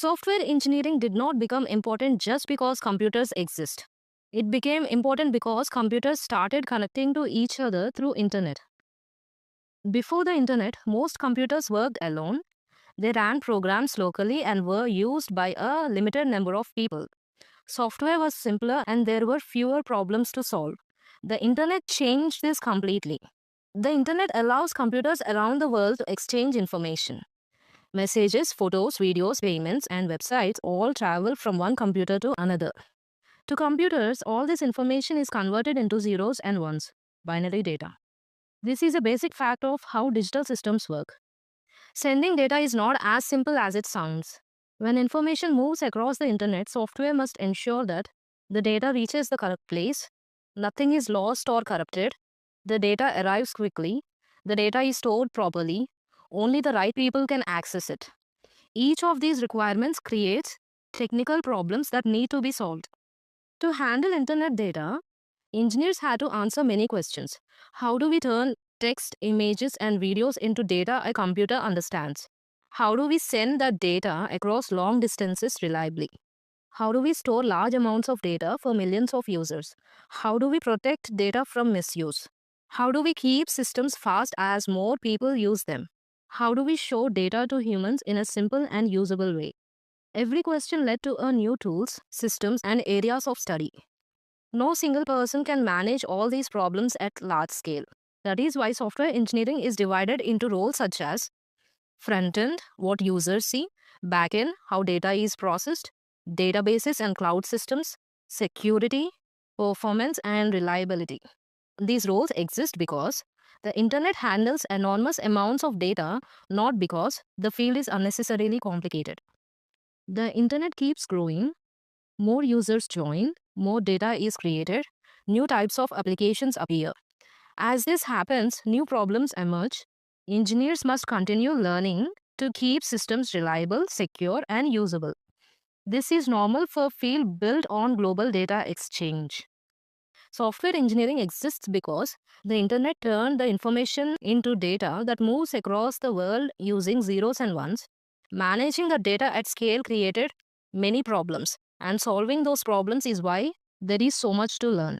Software engineering did not become important just because computers exist. It became important because computers started connecting to each other through internet. Before the internet, most computers worked alone. They ran programs locally and were used by a limited number of people. Software was simpler and there were fewer problems to solve. The internet changed this completely. The internet allows computers around the world to exchange information. Messages, photos, videos, payments, and websites all travel from one computer to another. To computers, all this information is converted into zeros and ones, binary data. This is a basic fact of how digital systems work. Sending data is not as simple as it sounds. When information moves across the internet, software must ensure that the data reaches the correct place, nothing is lost or corrupted, the data arrives quickly, the data is stored properly, only the right people can access it. Each of these requirements creates technical problems that need to be solved. To handle internet data, engineers had to answer many questions. How do we turn text, images, and videos into data a computer understands? How do we send that data across long distances reliably? How do we store large amounts of data for millions of users? How do we protect data from misuse? How do we keep systems fast as more people use them? How do we show data to humans in a simple and usable way? Every question led to a new tools, systems, and areas of study. No single person can manage all these problems at large scale. That is why software engineering is divided into roles such as front end, what users see, back end, how data is processed, databases and cloud systems, security, performance, and reliability. These roles exist because the internet handles enormous amounts of data, not because the field is unnecessarily complicated. The internet keeps growing, more users join, more data is created, new types of applications appear. As this happens, new problems emerge. Engineers must continue learning to keep systems reliable, secure, and usable. This is normal for a field built on global data exchange. Software engineering exists because the internet turned the information into data that moves across the world using zeros and ones. Managing the data at scale created many problems, and solving those problems is why there is so much to learn.